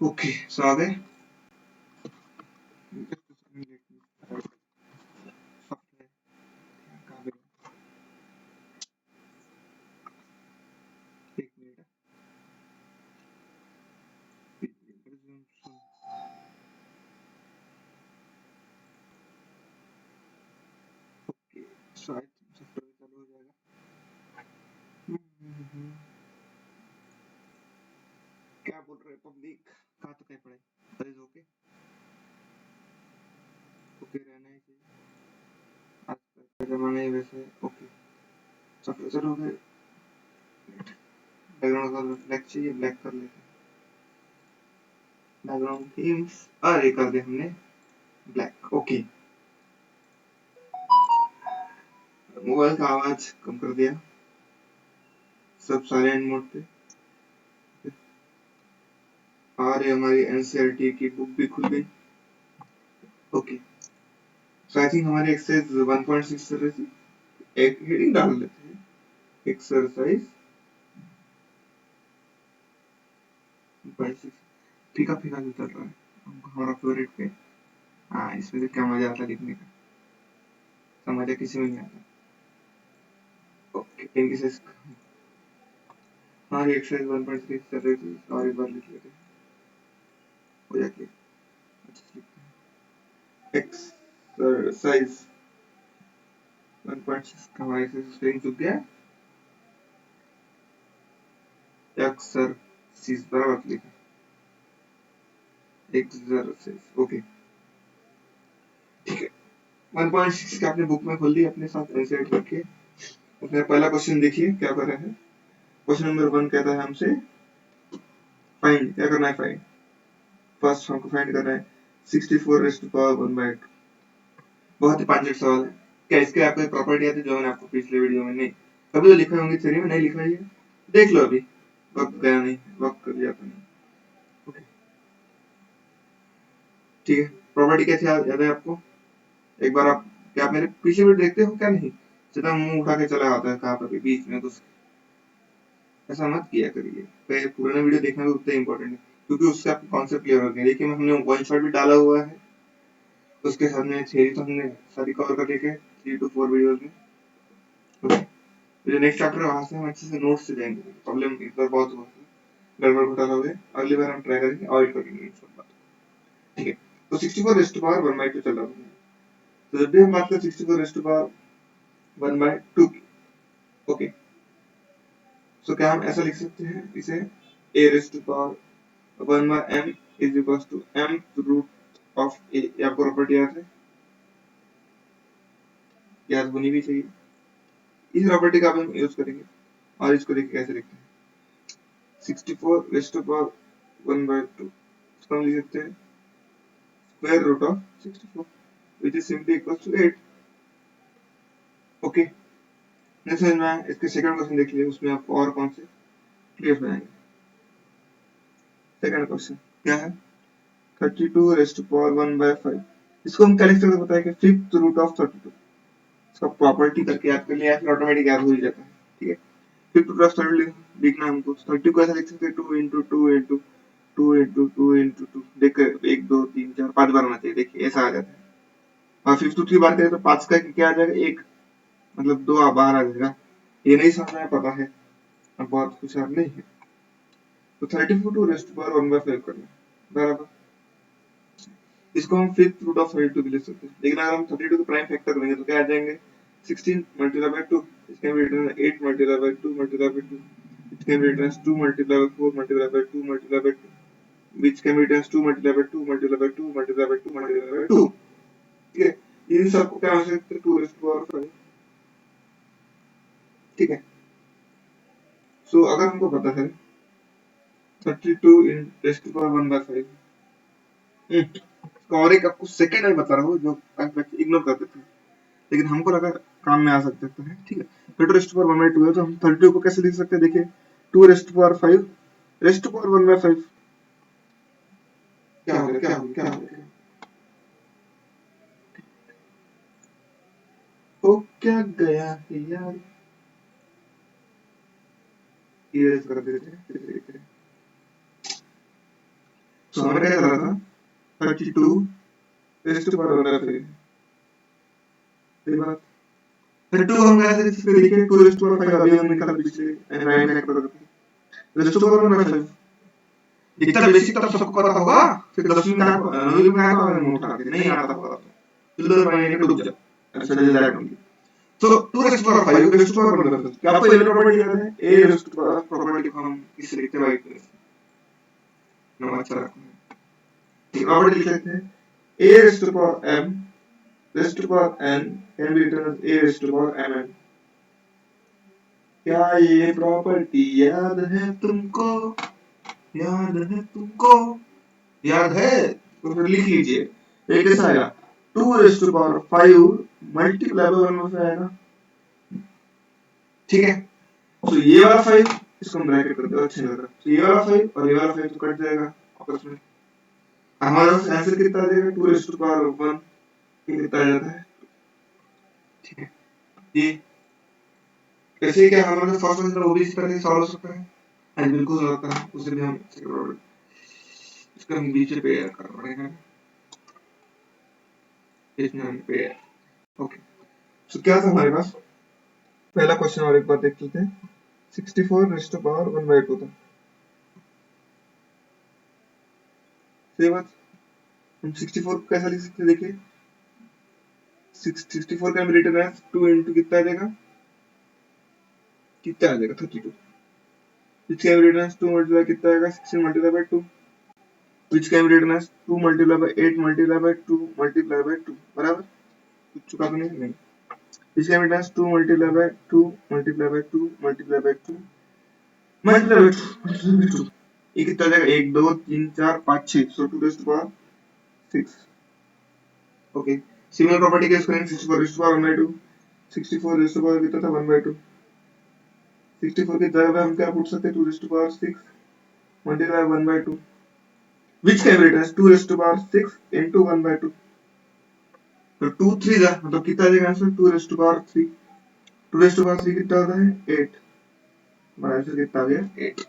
Okay so आ गए। एक minute okay so I think software चालू हो जाएगा। क्या बोल रहे पब्लिक, कहाँ तक है पढ़ाई? इज ओके, ओके रहना ही चाहिए आजकल का जमाना ही वैसे। ओके सॉफ्टवेयर चालू हो गए। बैकग्राउंड कलर ब्लैक चाहिए, ब्लैक कर लेते हैं। बैकग्राउंड थीम्स अरे कर दे हमने ब्लैक। ओके मोबाइल का आवाज कम कर दिया, सब साइलेंट मोड पे। और ये हमारी एनसीईआरटी की बुक भी खुल गई। ओके सो आई थिंक हमारी एक्सरसाइज 1.6 चल रही थी। एक हेडिंग डाल लेते हैं, एक्सरसाइज 1.6। फीका फीका भी चल रहा है हमारा फेवरेट पे। हाँ इसमें से क्या मजा आता है लिखने का, समझ किसी में नहीं आता। ओके एक्सरसाइज हमारी एक्सरसाइज 1.6 चल रही थी और एक बार लिख लेते हैं हो जाती है। एक्सरसाइज 1.6 का हमारा एक्सरसाइज स्पेलिंग चुक गया। एक्सरसाइज बराबर लिखा, एक्सरसाइज ओके ठीक है। 1.6 का आपने बुक में खोल दी अपने साथ एनसीईआरटी रखिए। उसमें पहला क्वेश्चन देखिए क्या कर रहा है। क्वेश्चन नंबर 1 कहता है हमसे फाइंड, क्या करना है फाइंड। फर्स्ट हमको फाइंड करना है 64 रेज़ टू पावर 1 बाय 2। बहुत ही पांचट सवाल है। क्या इसके आपको प्रॉपर्टी आती है जो मैंने आपको पिछले वीडियो में नहीं, कभी तो लिखे होंगे थ्योरी में, नहीं लिखा है देख लो अभी, वक्त गया नहीं, वक्त कर दिया नहीं। ओके ठीक है प्रॉपर्टी कैसे याद है आपको? एक बार आप क्या आप मेरे पीछे वीडियो देखते हो क्या? नहीं सीधा मुंह उठा के चला आता है कहाँ पर बीच में, तो ऐसा मत किया करिए। पहले पुराना वीडियो देखना भी उतना इंपॉर्टेंट है क्योंकि उससे आपको कॉन्सेप्ट क्लियर हो गया। देखिए हमने वन शॉट भी डाला हुआ है, उसके साथ में थ्योरी तो हमने सारी कवर कर लेके 3 to 4 वीडियोस में। ओके जो नेक्स्ट चैप्टर है वहां से हम अच्छे से नोट्स से जाएंगे। प्रॉब्लम इस बार बहुत हुआ, गड़बड़ घोटाला हो गया, अगली बार हम ट्राई करेंगे अवॉइड करेंगे इन सब बातों। ठीक है तो 64 रेज़ टू पावर 1 बाय 2 चल रहा है। तो जब भी हम बात करें 64 रेज़ टू पावर 1 बाय 2 की, ओके सो क्या हम ऐसा लिख सकते हैं इसे a raise to power 1 by m is equals to m root of a। ये आपको प्रॉपर्टी याद है, याद होनी भी चाहिए। इस प्रॉपर्टी का हम यूज करेंगे और इसको देखिए कैसे लिखते हैं 64 रेज़ टू पावर 1 बाय 2 इसको हम लिख सकते हैं square root of 64 which is simply equals to 8। Okay नहीं समझ में आया? इसके सेकंड क्वेश्चन देख लीजिए, उसमें आपको और कौन से क्लियर हो जाएंगे। सेकंड क्वेश्चन क्या है 32 रेज़ टू पावर 1 बाय 5। इसको हम क्या लिख सकते हैं पता है कि फिफ्थ रूट ऑफ 32। इसका प्रॉपर्टी करके याद कर लिया फिर ऑटोमेटिक याद हो ही जाता है। ठीक है फिफ्थ रूट ऑफ 30 लिखना है हमको। 30 को ऐसा लिख सकते हैं 2 इंटू 2 इंटू 2 इंटू 2 इंटू 2 देखकर 1 2 3 4 5 बार होना चाहिए। देखिए ऐसा आ जाता है। और फिफ्थ की बात करें तो 5 का क्या आ जाएगा 1, मतलब 2 बाहर आ जाएगा। ये नहीं समझ में पता है, अब बहुत कुछ याद नहीं है। तो 32 रेज़ टू पावर 1 बाय 5 करना है बराबर। इसको हम फिफ्थ रूट ऑफ 32 भी लिख सकते हैं, लेकिन अगर हम 32 को प्राइम फैक्टर करेंगे तो क्या आ जाएंगे 16 multiply by 2। It can be written 8 multiply by 2 multiply by 2। It can be written 2 multiply by 4 multiply by 2 multiply by 2 which can be written as 2 multiplied by 2 multiplied by 2 multiplied by 2 multiplied by 2। ठीक है इन सबको क्या हो सकता है 2 raise to power 5। ठीक है सो अगर हमको पता है 32 इन रेज़ टू पावर 1 बाय 5, और एक आपको सेकंड में बता रहा हूँ जो आप बच्चे इग्नोर करते थे लेकिन हमको लगा काम में आ सकता है। ठीक है 32 रेज़ टू पावर 1 बाय 2 है तो हम 32 को कैसे लिख सकते हैं? देखिए 2 raise to power 5 raise to power 1 by 5। क्या हो गया क्या हो गया क्या हो गया हो क्या गया है यार। इरेज कर देते हैं। तो हमारा क्या चला था 32 रेस्ट टू पावर 1 बाय 5। सही बात। 32 को हम कैसे लिख सकते हैं? देखिए 2 रेस्ट टू पावर 5 अभी हम निकाला पिछले राइट फैक्टर करके रेस्ट टू पावर 1 बाय 5। इतना बेसिक तो सबको पता होगा। फिर 10वीं में आया 9वीं में आया तो नोट आते नहीं आता होगा तो इधर मायने के डूब जा ऐसा डिजाइन होंगी। तो 2 raised to power 5 raised to power 1 by 5 क्या आपको ये प्रॉपर्टी याद है? a raised to power property को हम इससे लिखते हैं वाइट कलर से। नाम अच्छा रखना है। ठीक प्रॉपर्टी लिख लेते हैं a raised to power m raised to power n can be written as a raised to power mn। क्या ये प्रॉपर्टी याद है तुमको? याद है तुमको? याद है तो फिर लिख लीजिए। एक कैसा आएगा 2 raised to power 5 multiply by 1 से आएगा। ठीक है तो ये वाला 5 इसको हम ब्रैकेट कर दो अच्छे लग रहा है। तो ये वाला 5 और ये वाला 5 तो कट जाएगा आपस में। हमारा आंसर कितना आ जाएगा 2 रेस्ट टू पावर 1 ये कितना आ जाता है। ठीक है ये कैसे क्या हमारा फर्स्ट क्वेश्चन वो भी इस तरह से सॉल्व हो सकता है। हाँ बिल्कुल हो सकता है उसे भी हम इसका हम बीच पे पेयर कर पड़ेगा इसमें पेयर। ओके तो क्या था हमारे पास पहला क्वेश्चन और एक बार देख लेते हैं 64 रेस्ट टू पावर 1 बाय 2 था। सही बात। हम 64 को कैसा लिख सकते हैं देखिए 64 का रिटर्न है 2 into कितना आ जाएगा कितना आ जाएगा 32 which can be written as 2 multiplied कितना आएगा 16 multiplied by 2 which can be written as 2 multiplied by 8 multiplied by 2 multiplied by 2 बराबर कुछ चुका तो नहीं which can be written as 2 multiplied by 2 multiplied by 2 multiplied by 2 multiplied by 2 ये कितना आ जाएगा 1 2 3 4 5 6 so 2 raised to power 6। Okay similar property case करेंगे 64 raised to power 1 by 2 64 raised to power कितना था 1 by 2 64 की जगह पे हम क्या पूछ सकते हैं 2 raised to power 6 multiply 1 by 2 which can be written as 2 raised to power 6 into 1 by 2 तो 2 3 जा मतलब कितना आ जाएगा answer 2 raised to power 3 2 raised to power 3 कितना होता है 8 हमारा आंसर कितना आ गया 8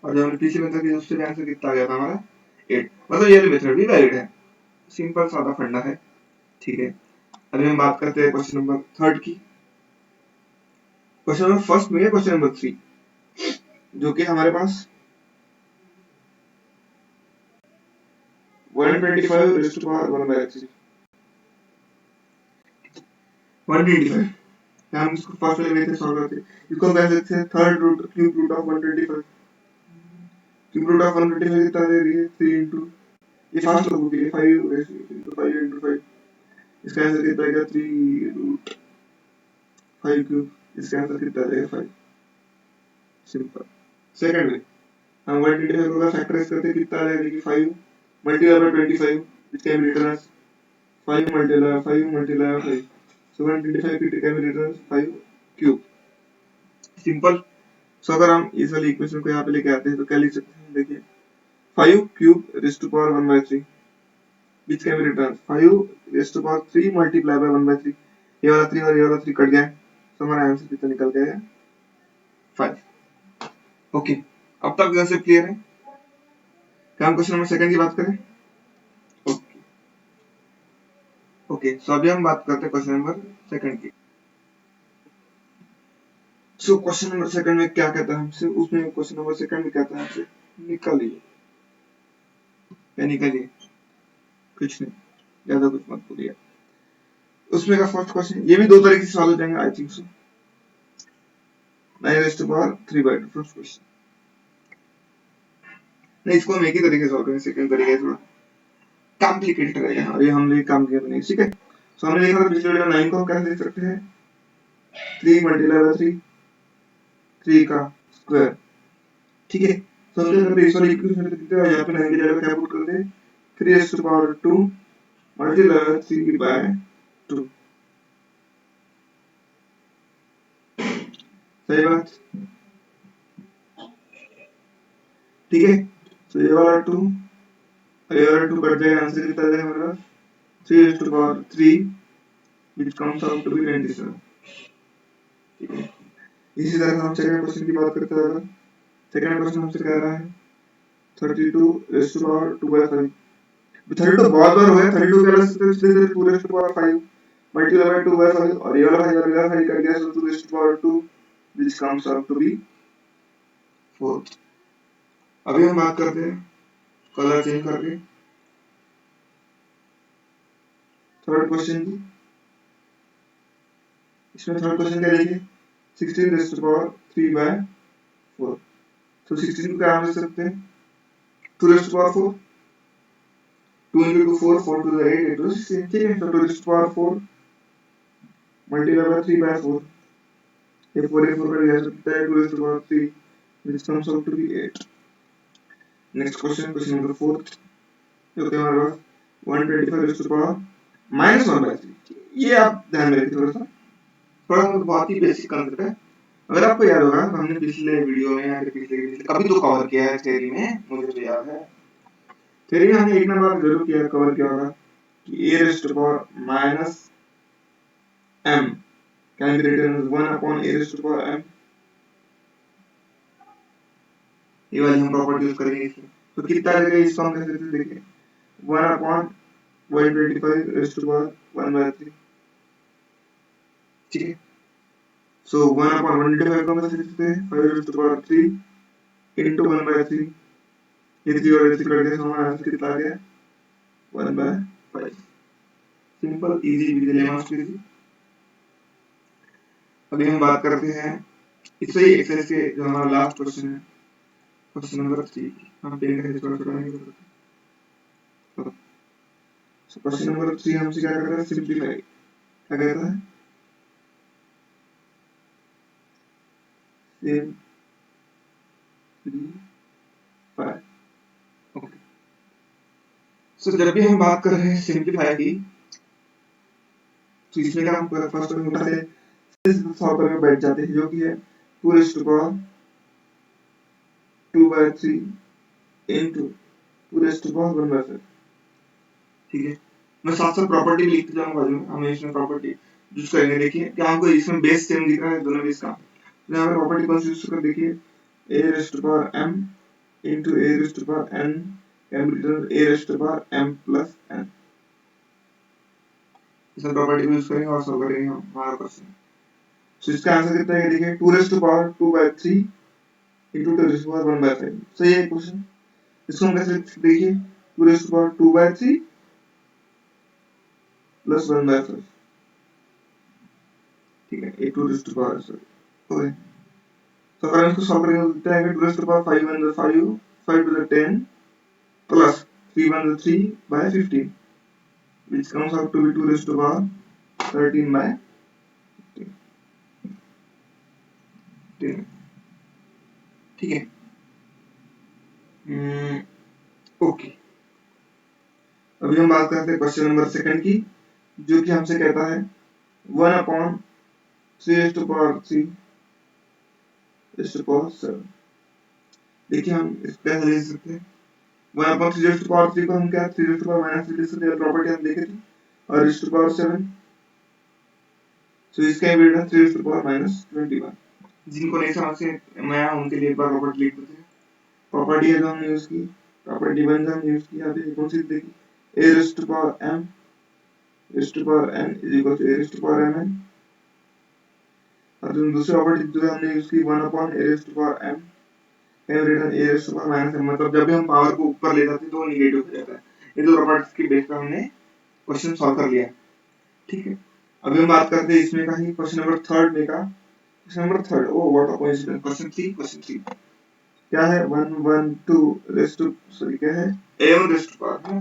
और जब हमने पिछले मेथड की उससे आंसर कितना आ गया था हमारा 8 मतलब ये मेथड भी वैलिड है सिंपल सादा फंडा है। ठीक है अभी हम बात करते हैं क्वेश्चन नंबर 3 की। क्वेश्चन नंबर फर्स्ट में क्वेश्चन नंबर 3 जो कि हमारे पास 125 raised to power 1 by 3 125 हम इसको फर्स्ट वाले मेथड सॉल्व करते हैं इसको हम कह सकते हैं third root cube root of 125 cube root of 125 कितना दे रही है 3 into ये फास्ट लोगों के लिए 5 into 5 into 5 इसका आंसर कितना आएगा 3 रूट 5 क्यूब इसका आंसर कितना आ जाएगा 5 सिंपल। सेकंड में हम 125 को फैक्टराइज करते हैं कितना आ जाएगा कि 5 multiplied by 25 which can be written as 5 multiplied by 5 multiplied by 5 so 125 can be written as 5 cube simple. So अगर हम इस वाली इक्वेशन को यहाँ पे लेके आते हैं तो क्या लिख सकते हैं देखिए 5 cube raise to power 1 by 3 which can be written as 5 raise to power 3 multiplied by 1 by 3 ये वाला 3 और ये वाला 3 कट गया तो हमारा आंसर कितना निकल गया है 5। ओके अब तक कंसेप्ट क्लियर है क्या हम क्वेश्चन नंबर सेकंड की बात करें। ओके सो अभी हम बात करते हैं क्वेश्चन नंबर सेकंड की। सो क्वेश्चन नंबर सेकंड में क्या कहता है हमसे उसमें क्वेश्चन नंबर सेकंड में कहता है हमसे निकालिए क्या निकालिए कुछ नहीं ज्यादा कुछ मत बोलिए। उसमें का फर्स्ट क्वेश्चन ये भी दो तरीके से सॉल्व हो जाएंगे I think so 9 raised to power 3 by 2 first question नहीं इसको हम एक ही तरीके से सॉल्व करेंगे सेकंड तरीके थोड़ा कॉम्प्लिकेटेड रहेगा और ये हमने काम किया नहीं ठीक है। सो हमने देखा था पिछले वीडियो में 9 को हम कैसे लिख सकते हैं 3 multiplied by 3 3 का स्क्वायर ठीक है। तो हम क्या करते हैं इस वाली इक्वेशन में कितना है यहाँ पे 9 की जगह क्या पुट करते हैं 3 raised to power 2 multiplied by 3 by 2 सही बात ठीक है। तो ये वाला 2 और ये वाला 2 कट जाएगा आंसर कितना आ जाएगा हमारे पास 3 raised to power 3 which comes out to be 97 ठीक है। इसी तरह हम सेकंड क्वेश्चन की बात करते हैं सेकंड क्वेश्चन हमसे कह रहा है 32 रेस्ट टू पावर 2/5। 32 बहुत बार हो गया, 32 के अलग से इसलिए 2 raised to power 5 multiply by 2/5 और ये वाला 5 और ये वाला 5 कर दिया, so 2 raised to power 2 which comes out to be 4। अभी हम बात करते हैं कलर चेंज करके थर्ड क्वेश्चन की। इसमें थर्ड क्वेश्चन क्या देखिए 16 रेस्ट टू पावर 3/4। तो 16 को क्या हम लिख सकते हैं 2 raised to power 4, 2 into 2 4, 4 to the 8, 8 to the 16, ठीक है। तो 2 raised to power 4 multiply by 3/4, ये 4 4 का रिजल्ट कितना है 2 raised to power 3 which comes out to be 8। Next question, question number 4 जो कि हमारे पास 125 रेस्ट टू पावर -1/3। ये आप ध्यान में रखिए थोड़ा सा बहुत ही बेसिक कंसेप्ट है। अगर आपको याद होगा तो हमने पिछले वीडियो में या पिछले कभी तो कवर किया है थ्योरी में, मुझे तो याद है थ्योरी में हमने एक ना बार जरूर किया कवर किया होगा कि a raised to power -m can be written as 1 upon a raised to power m। ये वाली हम प्रॉपर्टी यूज करेंगे इसमें। तो कितना आ जाएगा इस फॉर्म कैसे लिखते हैं देखिए 1 अपॉन 125 रेस्ट टू पावर 1/3, ठीक है। सो 1 अपॉन 125 को कैसे लिखते हैं 5 रेस्ट टू पावर 3 इनटू 1/3, ये 3 और 3 कट गया, हमारा आंसर कितना आ गया 1/5। Simple easy with lemons tree. अभी हम बात करते हैं इससे ही एक्सरसाइज के जो हमारा लास्ट क्वेश्चन है, क्वेश्चन नंबर 3। हम पेन का छोटा छोटा नहीं करते। सो क्वेश्चन नंबर 3 हमसे क्या कहता है सिंपलीफाई, क्या कहता है सिंपलीफाई। ओके, सो जब भी हम बात कर रहे हैं सिंपलीफाई की तो इसमें क्या हम फर्स्ट में उठाते हैं सॉल्व करके बैठ जाते हैं, जो कि है 2 raise to power 2/3 into 2 raise to power 1/5, ठीक है। मैं साथ साथ प्रॉपर्टी लिखते जाऊंगा बाजू में, हमें इसमें प्रॉपर्टी यूज करेंगे। देखिए क्या हमको इसमें बेस सेम दिख रहा है दोनों बेस का, तो यहाँ पे प्रॉपर्टी कौन सी यूज कर देखिए a raise to power m into a raise to power n can be written a raise to power m plus n। इसमें प्रॉपर्टी यूज करेंगे और सॉल्व करेंगे हमारा क्वेश्चन। सो इसका आंसर कितना है देखिए 2 raise to power 2/3 into 2 raise to power 1/5। सही है क्वेश्चन। इसको हम कैसे देखिए 2 रेज़ टू पावर 2/3 प्लस 1/5, ठीक है। a 2 raise to power okay. तो अगर इसको सॉल्व करेंगे तो कितना आएगा 2 raise to power 5 1 5 5 to the 10 plus 3 1 3 by 15 which comes out to be 2 raised to the power 13 by 10, ठीक है। ओके, अभी हम बात करते हैं क्वेश्चन नंबर सेकंड की, जो कि हमसे कहता है 1 upon 3 raised to power 3 raised to power 7। देखिए हम इसका कैसे लिख सकते हैं 1 अपॉन 3 raised to power 3 को हम क्या 3 raised to power -3 लिख सकते हैं, प्रॉपर्टी हम देखे थे, और raised to power 7, सो इसका वैल्यू 3 raised to power -21। जिनको नहीं समझते मैं उनके लिए एक बार प्रॉपर्टी लिख देते हैं। प्रॉपर्टी है जो हमने यूज की, प्रॉपर्टी वन जो हमने यूज की, यहाँ पे कौन सी देखी a raised to power m raised to power n is equal to a raised to power mn, और जो दूसरी प्रॉपर्टी जो हमने यूज की 1 upon a raised to power m can be written a raised to power -m, मतलब जब भी हम पावर को ऊपर ले जाते हैं तो वो नेगेटिव हो जाता है। ये दो प्रॉपर्टीज के बेस पे हमने क्वेश्चन सॉल्व कर लिया, ठीक है। अभी हम बात करते हैं इसमें का ही क्वेश्चन नंबर थर्ड में का, question number third, oh what a coincidence, question 3 क्या है 1 1 2 रेस्ट टू सॉरी क्या है a1 रेस्ट टू पावर है,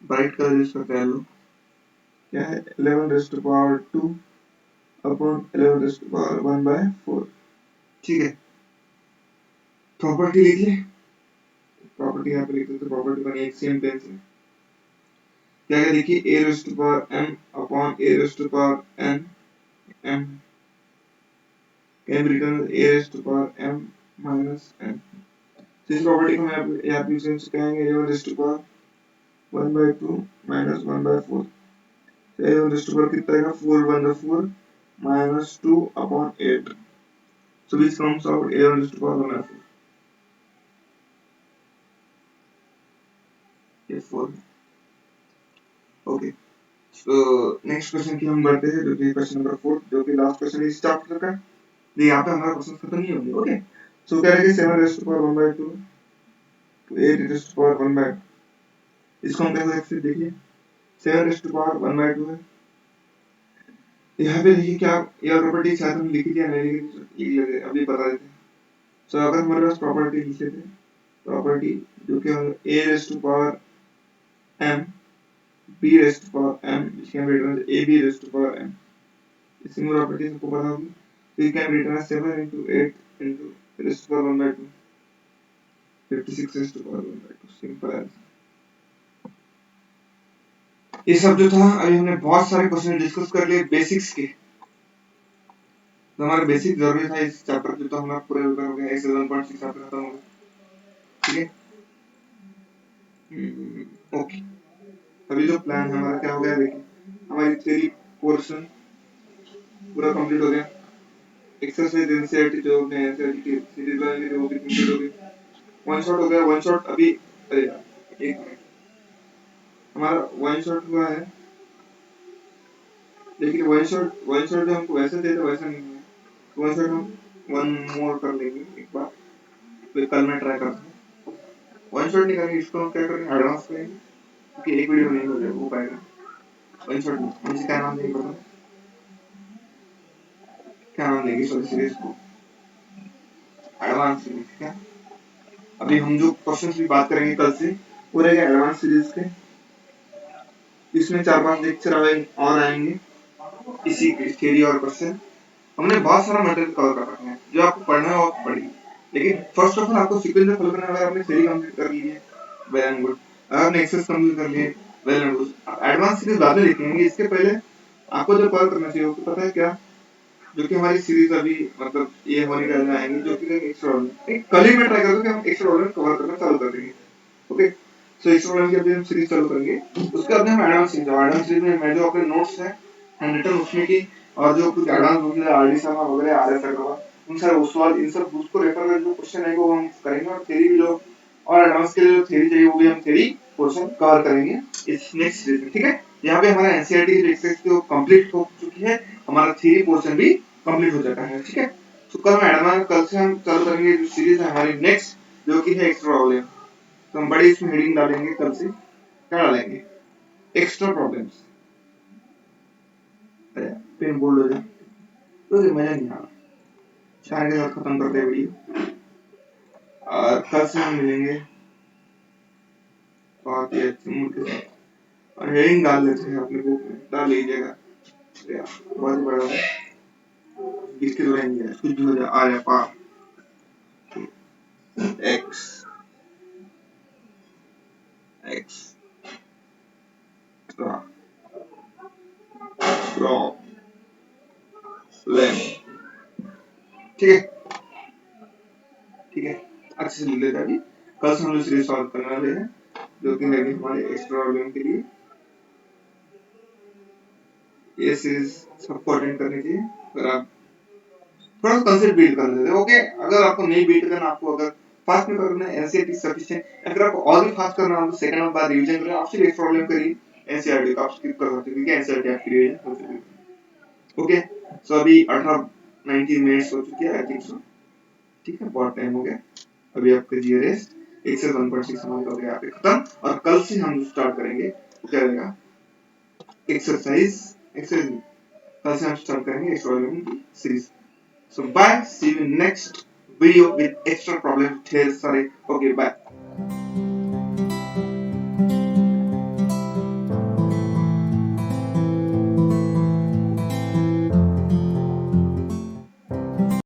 ब्राइट कलर यूज करते हैं लोग, क्या है 11 raised to power 2 upon 11 raised to power 1/4, ठीक है। प्रॉपर्टी लिख ले, प्रॉपर्टी यहाँ पे लिख देते, प्रॉपर्टी बनी एक सेम पेन से, क्या है देखिए a raised to power m upon a raised to power n m can be written a raised to power m minus n। तो इस प्रॉपर्टी को मैं यहाँ पे यूज करेंगे a1 raised to power 1/2 minus 1/4, a1 raised to power कितना आएगा 4 1 4 minus 2 upon 8, So which comes out a1 raised to power 1 by 4. ये 4. ओके, सो नेक्स्ट क्वेश्चन की हम बढ़ते हैं, जो कि क्वेश्चन नंबर 4, जो कि लास्ट क्वेश्चन इस चैप्टर का। ये यहाँ पे हमारा क्वेश्चन खत्म नहीं होंगे। ओके, सो कह रहे हैं 7 raised to power 1 by 2 to 8 raised to power 1 by 2। इसको हम कैसे लिखते हैं, देखिए 7 रेस्ट टू पावर 1 by 2 है। यहाँ पे देखिए क्या यह प्रॉपर्टी शायद हम लिखी थी या नहीं लिखी थी, अभी बता देते हैं। सो अगर हमारे पास प्रॉपर्टी लिखे थे, प्रॉपर्टी जो कि a raised to power m b raised to power m, which can be written as ab raised to power m, इस सिंगल प्रॉपर्टी सबको पता होगी। we can written as 7 into 8 into raised to power 1 by 2, 56 raised to power 1 by 2, simple answer. ये सब जो था, अभी हमने बहुत सारे क्वेश्चन डिस्कस कर लिए बेसिक्स के, तो हमारे बेसिक जरूरी था इस चैप्टर के, तो हमारा पूरे हो गया। एक्सरसाइज 1.6 चैप्टर खत्म हो गया, ठीक है। ओके, अभी जो प्लान है हमारा क्या हो गया, देखिए हमारी थ्योरी पोर्शन पूरा कंप्लीट हो गया। एक्सरसाइज एनसीईआरटी जो है एनसीईआरटी सीरीज वाली जो भी कंप्लीट हो गई, वन शॉट हो गया। वन शॉट अभी, अरे यार एक मिनट, हमारा वन शॉट हुआ है, लेकिन वन शॉट जो हमको वैसे देते वैसा नहीं है। वन शॉट हम वन मोर कर लेंगे एक बार, फिर कल मैं ट्राई करता हूँ। वन शॉट नहीं करेंगे, इसको हम क्या करेंगे, एडवांस करेंगे, क्योंकि एक वीडियो में नहीं हो पाएगा। वन शॉट में मुझे क्या नाम देंगे, पता क्या नाम देंगे सॉरी सीरीज को, एडवांस सीरीज। क्या अभी हम जो क्वेश्चंस भी बात करेंगे कल से वो रहेगा एडवांस सीरीज के। इसमें 4-5 लेक्चर और आएंगे इसी थ्योरी और क्वेश्चन। हमने बहुत सारा मटेरियल कवर कर रखा है, जो आपको पढ़ना है वो आप पढ़िए, लेकिन फर्स्ट ऑफ ऑल आपको सीक्वेंस में फॉलो करना है। अगर आपने थ्योरी कंप्लीट कर ली है, वेल एंड गुड। अगर आपने एक्सेस कंप्लीट कर लिए, वेल एंड गुड। आप एडवांस सीरीज बाद में देखेंगे, इसके पहले आपको जो कवर करना चाहिए उसको पता है क्या, जो कि हमारी सीरीज अभी मतलब ये होने के लिए आएंगे, जो कि एक्स्ट्राऑर्डिनरी। कल ही मैं ट्राई करूंगा कि हम एक्स्ट्राऑर्डिनरी कवर करना चालू कर देंगे। ओके, सो एक्स्ट्राऑर्डिनरी की अभी हम सीरीज चालू करेंगे, उसके बाद हम एडवांस सीरीज, एडवांस सीरीज में मैं जो अपने नोट्स है हैंड रिटन उसमें की, और जो कुछ एडवांस बुक है आरडी शर्मा वगैरह आरएस अग्रवाल, उन सारे उस्वाल, इन सब बुक्स को रेफर करके जो क्वेश्चन है वो हम करेंगे, और थ्योरी भी जो और एडवांस के लिए जो थ्योरी चाहिए वो भी हम थ्योरी पोर्शन कवर करेंगे इस नेक्स्ट सीरीज में, ठीक है। यहाँ पे हमारा एनसीईआरटी की एक्सरसाइज जो कंप्लीट हो चुकी है, हमारा थ्योरी पोर्शन भी कंप्लीट हो जाता है, ठीक है। तो कल मैं एडवांस, कल से हम चालू करेंगे जो सीरीज है हमारी नेक्स्ट, जो कि है एक्स्ट्रा प्रॉब्लम। तो हम बड़ी इसमें हेडिंग डालेंगे कल से, क्या डालेंगे, एक्स्ट्रा प्रॉब्लम्स। अरे पेन बोल लो, तो मजा नहीं आ रहा। शायर के साथ खत्म करते हैं वीडियो, और कल से हम मिलेंगे बहुत ही अच्छे मूड के साथ, और हेडिंग डाल लेते हैं अपने बुक में, डाल लीजिएगा बहुत ही बड़ा इसके दो रहेंगे, कुछ भी हो जाए आ जाए पार एक्स एक्स प्रॉब्लम, ठीक है, ठीक है, अच्छे से लिख लेते हैं। अभी कल से हम लोग सीरीज सॉल्व करने वाले हैं, जो कि है हमारे एक्स्ट्रा प्रॉब्लम के लिए। ये सीरीज सबको अटेंड करनी चाहिए, अगर आप थोड़ा सा कंसेप्ट बिल्ड कर लेते हैं। ओके, अगर आपको नहीं बिल्ड करना, आपको अगर फास्ट में करना है एनसीईआरटी सफिशिएंट, अगर आपको और भी फास्ट करना है तो सेकंड बार रिवीजन करें, आप सिर्फ एक प्रॉब्लम करिए, एनसीईआरटी को आप स्किप कर सकते हैं क्योंकि एनसीईआरटी आपकी रिवीजन हो चुकी है। ओके, सो अभी 18-19 मिनट्स हो चुके हैं आई थिंक सो, ठीक है, बहुत टाइम हो गया। अभी आपका जी रेस्ट, एक्सरसाइज 1.6 हमारा हो गया यहाँ पे खत्म, और कल से हम स्टार्ट करेंगे, क्या रहेगा, एक्सरसाइज एक्सरसाइज कल से हम स्टार्ट करेंगे extra series. So bye, see you in next video with extra problems. Sorry. Okay, bye.